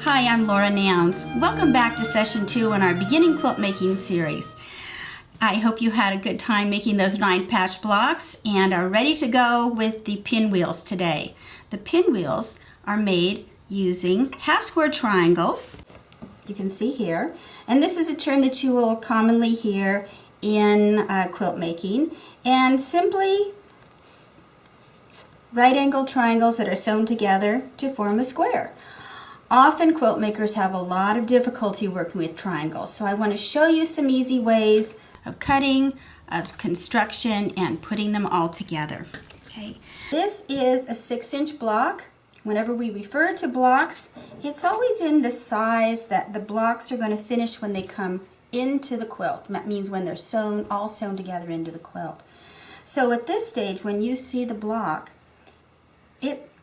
Hi, I'm Laura Nownes. Welcome back to session 2 in our beginning quilt making series. I hope you had a good time making those 9 patch blocks and are ready to go with the pinwheels today. The pinwheels are made using half square triangles. You can see here, and this is a term that you will commonly hear in quilt making, and simply right angle triangles that are sewn together to form a square. Often quilt makers have a lot of difficulty working with triangles, so I want to show you some easy ways of cutting, of construction, and putting them all together. Okay. This is a 6-inch block. Whenever we refer to blocks, it's always in the size that the blocks are going to finish when they come into the quilt. That means when they're sewn, all sewn together into the quilt. So at this stage, when you see the block,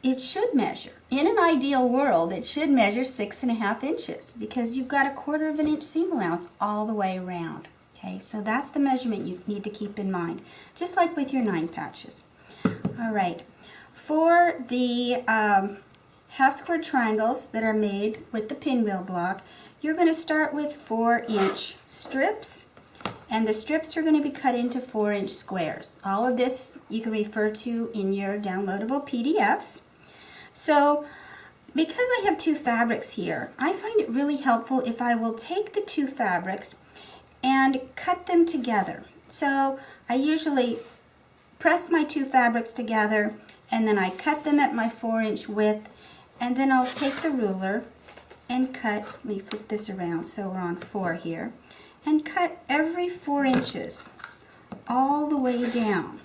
it should measure. In an ideal world, it should measure 6.5 inches because you've got a 1/4 of an inch seam allowance all the way around. Okay, so that's the measurement you need to keep in mind, just like with your 9 patches. All right, for the half square triangles that are made with the pinwheel block, you're going to start with 4-inch strips, and the strips are going to be cut into 4-inch squares. All of this you can refer to in your downloadable PDFs. So because I have 2 fabrics here, I find it really helpful if I will take the 2 fabrics and cut them together. So I usually press my 2 fabrics together and then I cut them at my 4-inch width, and then I'll take the ruler and cut, let me flip this around so we're on 4 here, and cut every 4 inches all the way down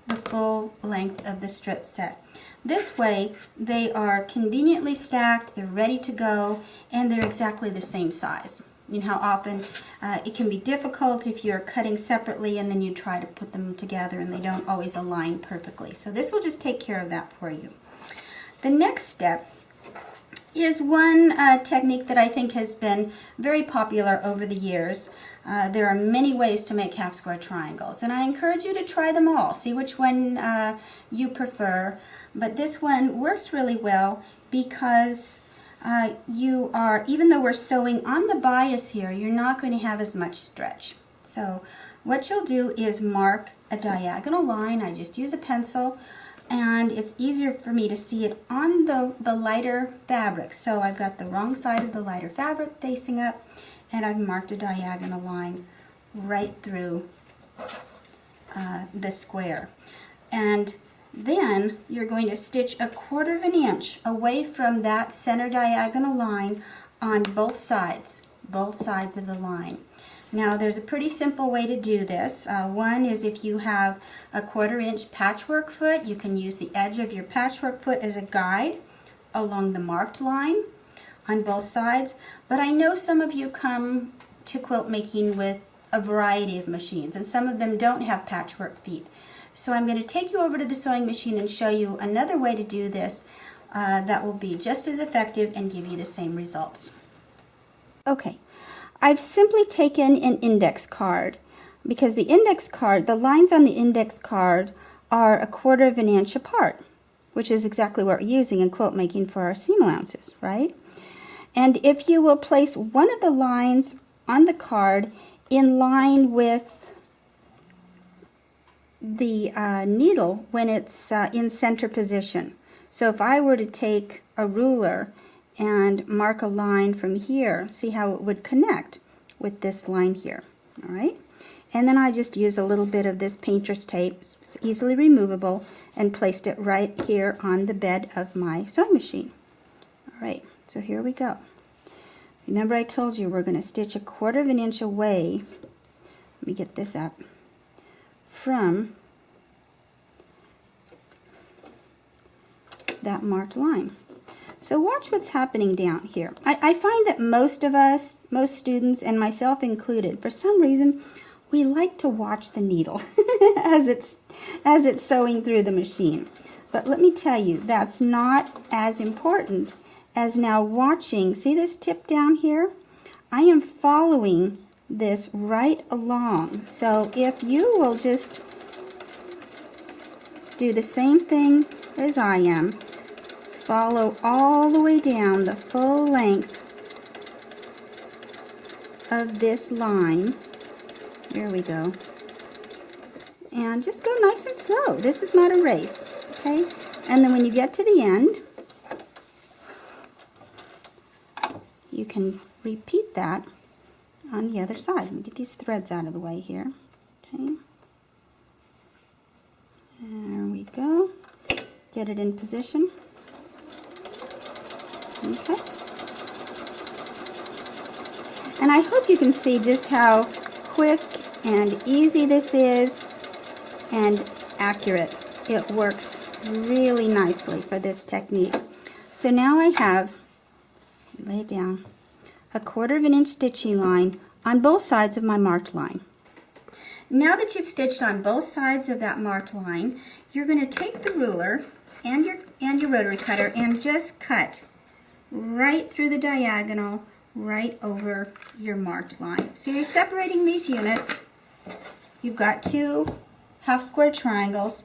the full length of the strip set. This way they are conveniently stacked, they're ready to go, and they're exactly the same size. You know how often it can be difficult if you're cutting separately and then you try to put them together and they don't always align perfectly. So this will just take care of that for you. The next step is one technique that I think has been very popular over the years. There are many ways to make half square triangles, and I encourage you to try them all. See which one you prefer, but this one works really well because even though we're sewing on the bias here, you're not going to have as much stretch. So what you'll do is mark a diagonal line. I just use a pencil, and it's easier for me to see it on the lighter fabric. So I've got the wrong side of the lighter fabric facing up, and I've marked a diagonal line right through the square. And then you're going to stitch a 1/4 of an inch away from that center diagonal line on both sides of the line. Now there's a pretty simple way to do this. One is if you have a 1/4 inch patchwork foot, you can use the edge of your patchwork foot as a guide along the marked line on both sides. But I know some of you come to quilt making with a variety of machines, and some of them don't have patchwork feet. So I'm going to take you over to the sewing machine and show you another way to do this that will be just as effective and give you the same results. Okay. I've simply taken an index card because the lines on the index card are a 1/4 of an inch apart, which is exactly what we're using in quilt making for our seam allowances, right? And if you will place one of the lines on the card in line with the needle when it's in center position. So if I were to take a ruler and mark a line from here, see how it would connect with this line here, all right? And then I just use a little bit of this painter's tape, it's easily removable, and placed it right here on the bed of my sewing machine. All right, so here we go. Remember I told you we're going to stitch a 1/4 of an inch away, let me get this up, from that marked line. So watch what's happening down here. I find that most of us, most students, and myself included, for some reason, we like to watch the needle as it's sewing through the machine. But let me tell you, that's not as important as now watching. See this tip down here? I am following this right along. So if you will just do the same thing as I am, follow all the way down the full length of this line. There we go. And just go nice and slow. This is not a race, okay? And then when you get to the end, you can repeat that on the other side. Let me get these threads out of the way here. Okay. There we go. Get it in position. Okay. And I hope you can see just how quick and easy this is and accurate. It works really nicely for this technique. So now I have, lay it down, a 1/4 inch stitching line on both sides of my marked line. Now that you've stitched on both sides of that marked line, you're going to take the ruler and your rotary cutter and just cut right through the diagonal, right over your marked line. So you're separating these units. You've got 2 half square triangles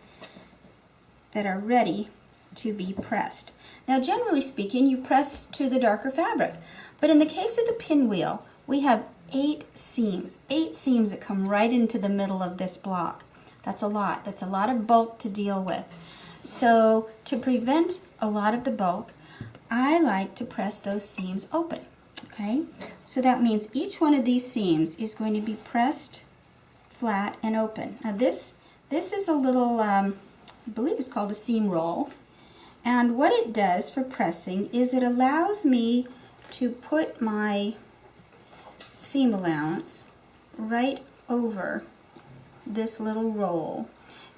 that are ready to be pressed. Now generally speaking, you press to the darker fabric, but in the case of the pinwheel, we have 8 seams that come right into the middle of this block. That's a lot. That's a lot of bulk to deal with. So to prevent a lot of the bulk, I like to press those seams open. Okay, so that means each one of these seams is going to be pressed flat and open. Now this is a little, I believe it's called a seam roll. And what it does for pressing is it allows me to put my seam allowance right over this little roll.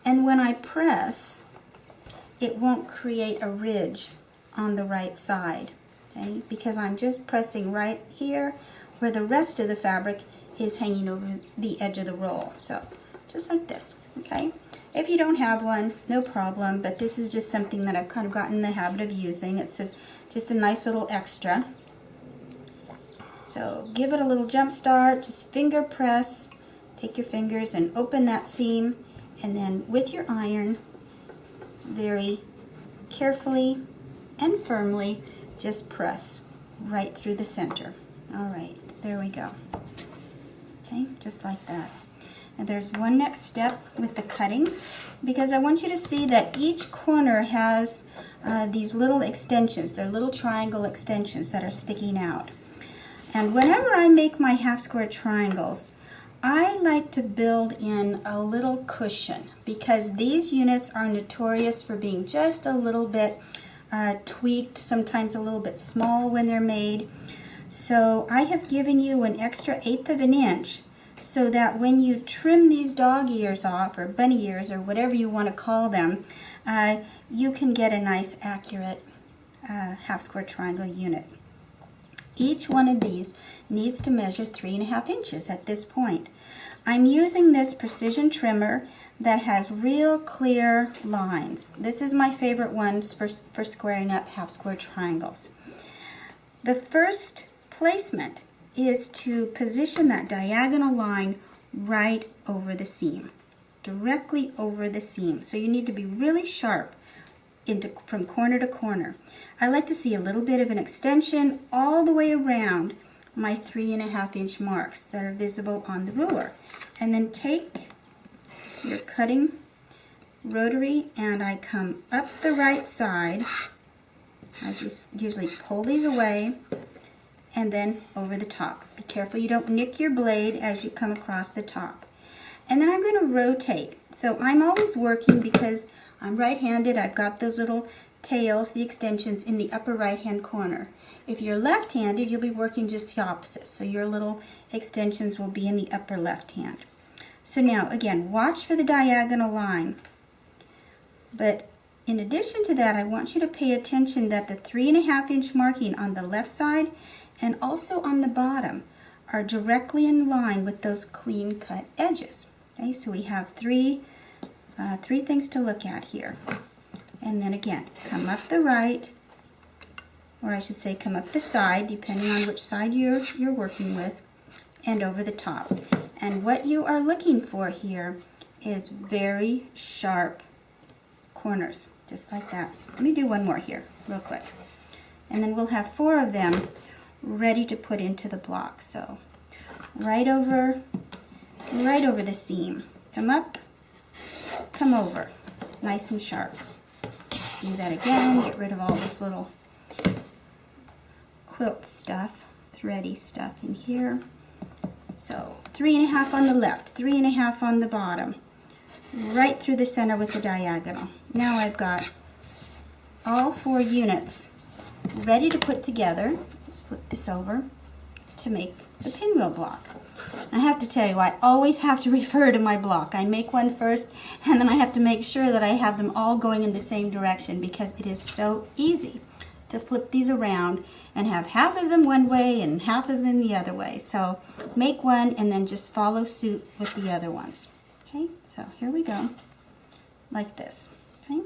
And when I press, it won't create a ridge on the right side, okay? Because I'm just pressing right here where the rest of the fabric is hanging over the edge of the roll. So just like this, okay? If you don't have one, no problem, but this is just something that I've kind of gotten in the habit of using. It's just a nice little extra. So give it a little jump start, just finger press, take your fingers and open that seam, and then with your iron, very carefully and firmly, just press right through the center. All right, there we go. Okay, just like that. And there's one next step with the cutting, because I want you to see that each corner has these little extensions. They're little triangle extensions that are sticking out. And whenever I make my half square triangles, I like to build in a little cushion, because these units are notorious for being just a little bit tweaked, sometimes a little bit small when they're made. So I have given you an extra 1/8 of an inch so that when you trim these dog ears off, or bunny ears, or whatever you want to call them, you can get a nice accurate half square triangle unit. Each one of these needs to measure 3.5 inches at this point. I'm using this precision trimmer that has real clear lines. This is my favorite ones for squaring up half square triangles. The first placement is to position that diagonal line right over the seam, directly over the seam. So you need to be really sharp from corner to corner. I like to see a little bit of an extension all the way around my 3.5 inch marks that are visible on the ruler. And then take your cutting rotary and I come up the right side. I just usually pull these away and then over the top. Be careful you don't nick your blade as you come across the top. And then I'm going to rotate. So I'm always working, because I'm right-handed, I've got those little tails, the extensions, in the upper right-hand corner. If you're left-handed, you'll be working just the opposite. So your little extensions will be in the upper left hand. So now, again, watch for the diagonal line. But in addition to that, I want you to pay attention that the 3.5 inch marking on the left side and also on the bottom are directly in line with those clean cut edges. Okay, so we have three things to look at here. And then again, come up the right, or I should say come up the side, depending on which side you're working with, and over the top. And what you are looking for here is very sharp corners, just like that. Let me do one more here. real quick. And then we'll have 4 of them ready to put into the block. So right over the seam. Come up, come over. Nice and sharp. Do that again. Get rid of all this little quilt stuff, thready stuff in here. So 3.5 on the left, 3.5 on the bottom, right through the center with the diagonal. Now I've got all 4 units ready to put together. Let's flip this over to make the pinwheel block. I have to tell you, I always have to refer to my block. I make one first, and then I have to make sure that I have them all going in the same direction, because it is so easy to flip these around and have half of them one way and half of them the other way. So make one and then just follow suit with the other ones. Okay, so here we go, like this. Okay,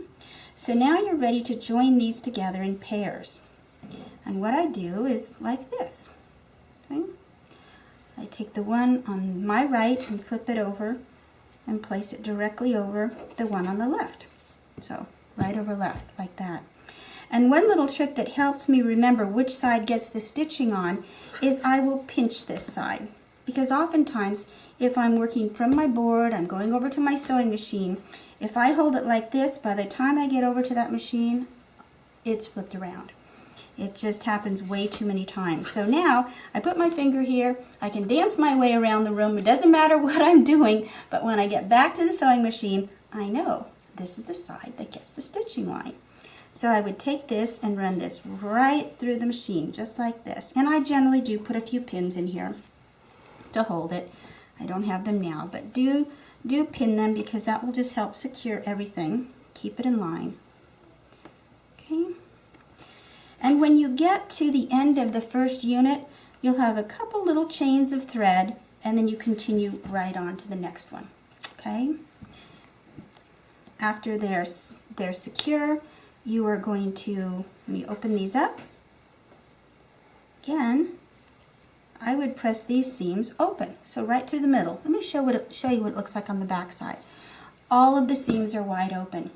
so now you're ready to join these together in pairs. And what I do is like this. Okay, I take the one on my right and flip it over and place it directly over the one on the left. So right over left, like that. And one little trick that helps me remember which side gets the stitching on is I will pinch this side. Because oftentimes, if I'm working from my board, I'm going over to my sewing machine, if I hold it like this, by the time I get over to that machine, it's flipped around. It just happens way too many times. So now, I put my finger here, I can dance my way around the room, it doesn't matter what I'm doing, but when I get back to the sewing machine, I know this is the side that gets the stitching line. So I would take this and run this right through the machine, just like this. And I generally do put a few pins in here to hold it. I don't have them now, but do pin them, because that will just help secure everything. Keep it in line. Okay. And when you get to the end of the first unit, you'll have a couple little chains of thread, and then you continue right on to the next one. Okay. After they're secure, you are going to, let me open these up. Again, I would press these seams open, so right through the middle. Let me show you what it looks like on the back side. All of the seams are wide open.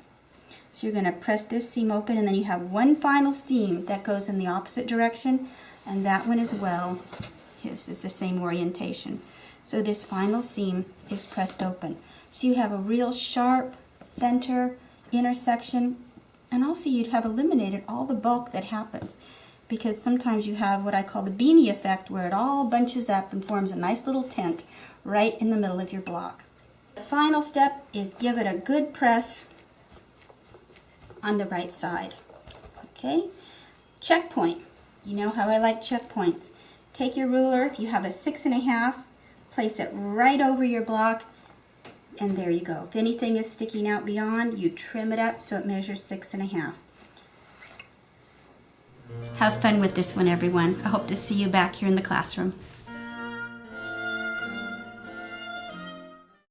So you're going to press this seam open, and then you have one final seam that goes in the opposite direction, and that one as well. This is the same orientation. So this final seam is pressed open. So you have a real sharp center intersection. And also you'd have eliminated all the bulk that happens, because sometimes you have what I call the beanie effect, where it all bunches up and forms a nice little tent right in the middle of your block. The final step is give it a good press on the right side. Okay? Checkpoint. You know how I like checkpoints. Take your ruler, if you have a 6.5, place it right over your block, and there you go. If anything is sticking out beyond, you trim it up so it measures 6.5. Have fun with this one, everyone. I hope to see you back here in the classroom.